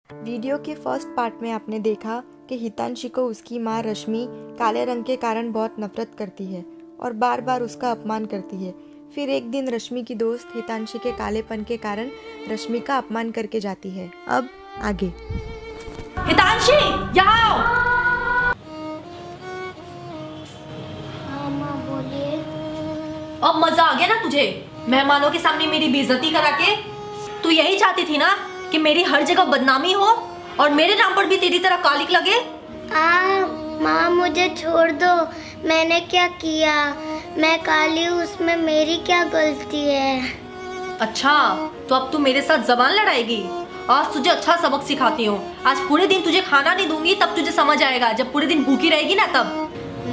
Video के first part में आपने देखा कि हितांशी को उसकी माँ रश्मि काले रंग के कारण बहुत नफरत करती है और बार बार उसका अपमान करती है। फिर एक दिन रश्मि की दोस्त हितांशी के कालेपन के कारण रश्मि का अपमान करके जाती है। अब आगे। हितांशी, यहाँ आओ। हाँ माँ बोलिए। अब मजा आ गया ना तुझे मेहमानों के सामने मेरी बेइज्जती करा के? तू यही चाहती थी ना कि मेरी हर जगह बदनामी हो और मेरे नाम पर भी तेरी तरह कालिक लगे? माँ मुझे छोड़ दो, मैंने क्या किया? मैं काली हूँ, उसमें मेरी क्या गलती है? अच्छा, तो अब तू मेरे साथ जबान लड़ाएगी? आज तुझे अच्छा सबक सिखाती हूँ। आज पूरे दिन तुझे खाना नहीं दूंगी, तब तुझे समझ आएगा। जब पूरे दिन भूखी रहेगी ना तब।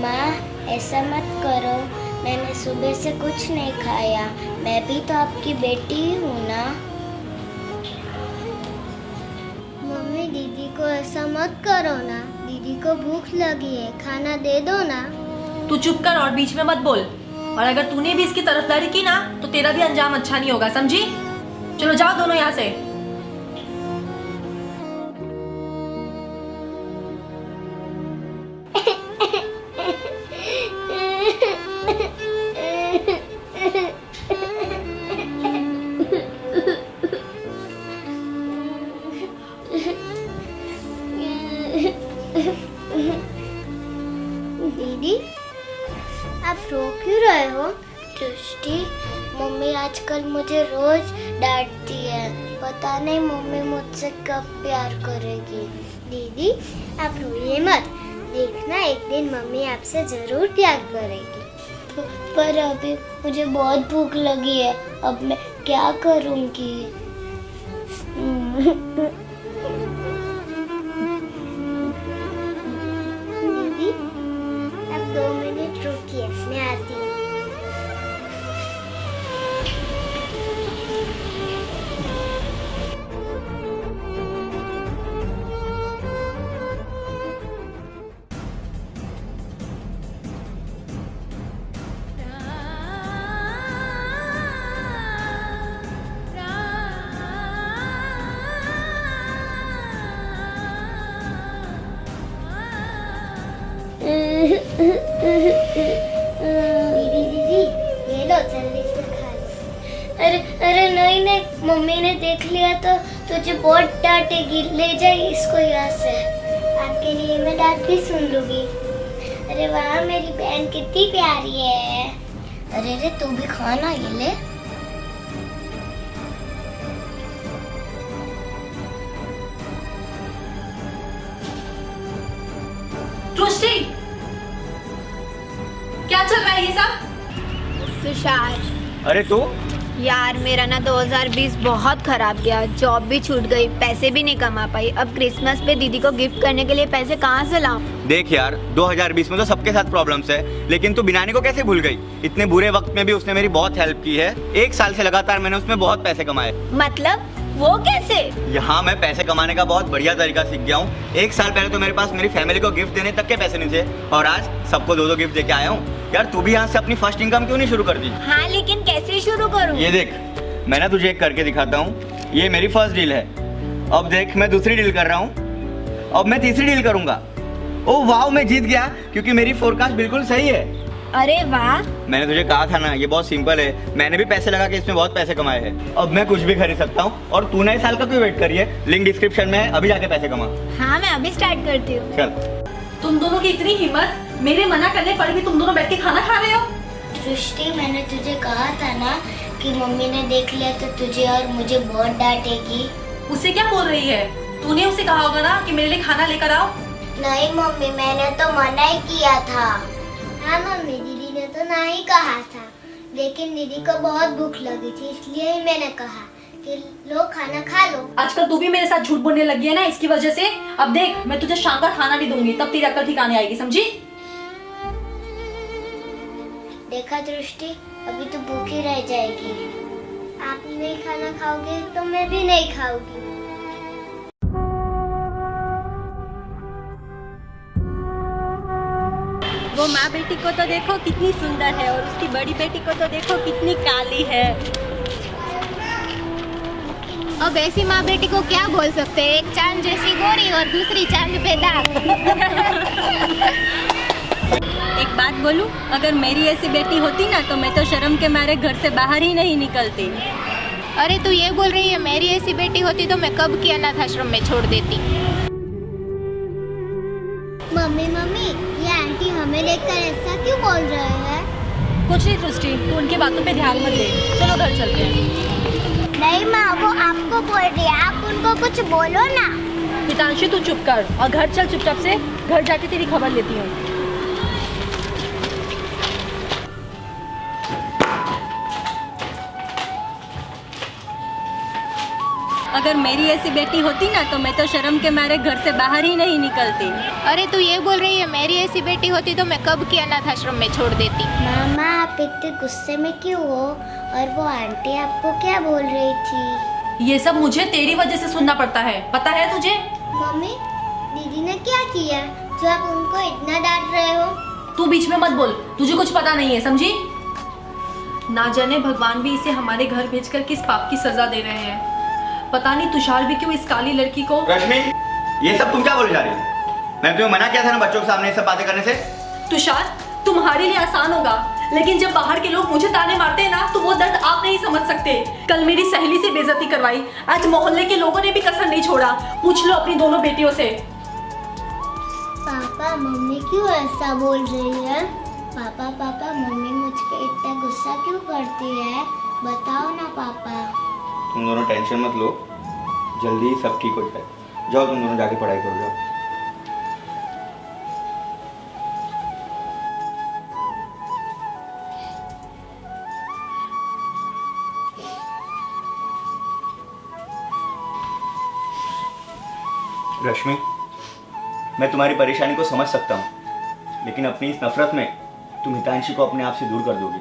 माँ ऐसा मत करो, मैंने सुबह से कुछ नहीं खाया। मैं भी तो आपकी बेटी ही हूँ ना। मम्मी दीदी को ऐसा मत करो ना, दीदी को भूख लगी है, खाना दे दो ना। तू चुप कर और बीच में मत बोल। और अगर तूने भी इसकी तरफदारी की ना तो तेरा भी अंजाम अच्छा नहीं होगा, समझी? चलो जाओ दोनों यहाँ से। दीदी आप रो क्यों रहे हो? दृष्टि, मम्मी आजकल मुझे रोज डांटती है। पता नहीं मम्मी मुझसे कब प्यार करेगी। दीदी आप रोइए मत, देखना एक दिन मम्मी आपसे जरूर प्यार करेगी। पर अभी मुझे बहुत भूख लगी है, अब मैं क्या करूँगी? दीदी अब 2 मिनट रुकिए, मैं आती हूँ। दीदी दीदी ये लो, जल्दी से खा लो। अरे अरे नहीं नहीं, मम्मी ने देख लिया तो तुझे बहुत डांटेगी। ले जाइए इसको यहाँ से। आपके लिए मैं डांट भी सुन लूंगी। अरे वाह मेरी बहन कितनी प्यारी है। अरे अरे तू भी खाना, ये ले। दृष्टि, क्या चल रहा है ये सब? तुषार, अरे तू यार मेरा ना 2020 बहुत खराब गया। जॉब भी छूट गई, पैसे भी नहीं कमा पाई। अब क्रिसमस पे दीदी को गिफ्ट करने के लिए पैसे कहाँ से लाऊं? देख यार, 2020 में तो सबके साथ प्रॉब्लम्स है, लेकिन तू बिनानी को कैसे भूल गई? इतने बुरे वक्त में भी उसने मेरी बहुत हेल्प की है। 1 साल से लगातार मैंने उसमें बहुत पैसे कमाए। मतलब वो कैसे? यहाँ मैं पैसे कमाने का बहुत बढ़िया तरीका सीख गया हूँ। 1 साल पहले तो मेरे पास मेरी फैमिली को गिफ्ट देने तक के पैसे नहीं थे, और आज सबको 2-2 गिफ्ट देके आया हूँ। यार तू भी यहाँ से अपनी फर्स्ट इनकम क्यों नहीं शुरू कर दी? हाँ लेकिन कैसे शुरू करूँ? ये देख, मैं ना तुझे एक करके दिखाता हूँ। ये मेरी फर्स्ट डील है। अब देख, मैं दूसरी डील कर रहा हूँ। अब मैं तीसरी डील करूंगा। ओ वाह, मैं जीत गया, क्योंकि मेरी फोरकास्ट बिल्कुल सही है। अरे वाह, मैंने तुझे कहा था ना, ये बहुत सिंपल है। मैंने भी पैसे लगा के इसमें बहुत पैसे कमाए हैं। अब मैं कुछ भी खरीद सकता हूँ, और तू नए साल का क्यों वेट करिए? लिंक डिस्क्रिप्शन में है, अभी जाके पैसे कमा। हाँ मैं अभी स्टार्ट करती हूँ। चल। तुम दोनों की इतनी हिम्मत, मेरे मना करने पर भी तुम दोनों बैठ के खाना खा रहे हो? दृष्टि, मैंने तुझे कहा था ना कि मम्मी ने देख लिया तो तुझे और मुझे बहुत डांटेगी। उसे क्या बोल रही है? तूने उसे कहा होगा ना कि मेरे लिए खाना लेकर आओ। नहीं मम्मी, मैंने तो मना ही किया था। हाँ मम्मी, दीदी ने तो ना ही कहा था, लेकिन दीदी को बहुत भूख लगी थी, इसलिए ही मैंने कहा कि लो खाना खा लो। आजकल तू भी मेरे साथ झूठ बोलने लगी है ना, इसकी वजह से। अब देख, मैं तुझे शाम का खाना नहीं दूंगी, तब तेरी अक्ल ठिकाने आएगी, समझी? देखा दृष्टि, अभी तो भूखी रह जाएगी। आप नहीं खाना खाओगे तो मैं भी नहीं खाऊंगी। वो माँ बेटी को तो देखो कितनी सुंदर है, और उसकी बड़ी बेटी को तो देखो कितनी काली है। अब ऐसी माँ बेटी को क्या बोल सकते हैं, एक चांद जैसी गोरी और दूसरी चांद पे दाग। एक बात बोलूं, अगर मेरी ऐसी बेटी होती ना तो मैं तो शर्म के मारे घर से बाहर ही नहीं निकलती। अरे तू ये बोल रही है, मेरी ऐसी बेटी होती तो मैं कब की अनाथ आश्रम में छोड़ देती। मम्मी मम्मी, ये आंटी हमें देखकर ऐसा क्यों बोल रहे हैं? कुछ नहीं सृष्टि, तू उनकी बातों पे ध्यान मत दे, चलो घर चलते हैं। नहीं माँ, वो आपको बोल रही है, आप उनको कुछ बोलो ना। हितांशी तू चुप कर और घर चल चुपचाप से, घर जाके तेरी खबर लेती हूँ। अगर मेरी ऐसी बेटी होती ना तो मैं तो शर्म के मारे घर से बाहर ही नहीं निकलती। अरे तू ये बोल रही है, मेरी ऐसी बेटी होती तो मैं कब की अनाथ आश्रम में छोड़ देती। मामा, आप इतने गुस्से में क्यों हो? और वो आंटी आपको क्या बोल रही थी? ये सब मुझे तेरी वजह से सुनना पड़ता है, पता है तुझे? मम्मी, दीदी ने क्या किया जो आप उनको इतना डांट रहे हो? तू बीच में मत बोल, तुझे कुछ पता नहीं है, समझी? ना जाने भगवान भी इसे हमारे घर भेजकर किस पाप की सजा दे रहे हैं। पता नहीं तुषार भी क्यों इस काली लड़की को। रश्मि, ये सब तुम क्या बोले जा रही हो? मैंने तुम्हें मना किया था ना बच्चों के सामने ये सब बातें करने से। तुषार, तुम्हारे लिए आसान होगा, लेकिन जब बाहर के लोग मुझे ताने मारते हैं ना तो वो दर्द आप नहीं समझ सकते। कल मेरी सहेली से बेइज्जती करवाई, आज मोहल्ले के लोगों ने भी कसर नहीं छोड़ा। पूछ लो अपनी दोनों बेटियों से। पापा, मम्मी क्यों ऐसा बोल रही है? पापा पापा, मम्मी मुझ पे इतना गुस्सा क्यों करती है? बताओ ना पापा। तुम दोनों टेंशन मत लो, जल्दी ही सब ठीक हो जाए। जाओ तुम दोनों जाके पढ़ाई करो, जाओ। रश्मि, मैं तुम्हारी परेशानी को समझ सकता हूँ, लेकिन अपनी इस नफरत में तुम हितांशी को अपने आप से दूर कर दोगी।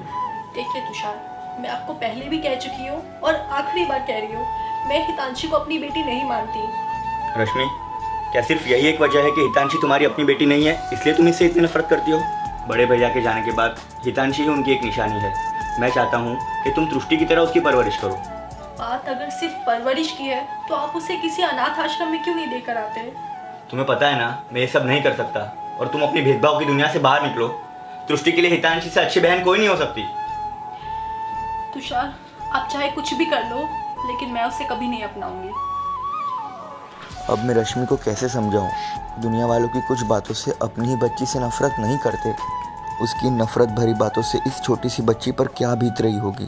देखिए तुषार, मैं आपको पहले भी कह चुकी हूँ और आखिरी बार कह रही हूँ, मैं हितांशी को अपनी बेटी नहीं मानती। रश्मि, क्या सिर्फ यही एक वजह है कि हितांशी तुम्हारी अपनी बेटी नहीं है, इसलिए तुम इससे इतनी नफरत करती हो? बड़े भैया के जाने के बाद हितांशी ही उनकी एक निशानी है। मैं चाहता हूँ कि तुम दृष्टि की तरह उसकी परवरिश करो। बात अगर सिर्फ परवरिश की है तो आप उसे किसी अनाथ आश्रम में क्यों नहीं देकर आते? तुम्हें पता है ना, मैं ये सब नहीं कर सकता, और तुम अपनी भेदभाव की दुनिया से बाहर निकलो। दृष्टि के लिए हितांशी से अच्छी बहन कोई नहीं हो सकती। तुषार, आप चाहे कुछ भी कर लो, लेकिन मैं उसे कभी नहीं अपनाऊंगी। अब मैं रश्मि को कैसे समझाऊं? दुनिया वालों की कुछ बातों से अपनी ही बच्ची से नफरत नहीं करते। उसकी नफरत भरी बातों से इस छोटी सी बच्ची पर क्या बीत रही होगी।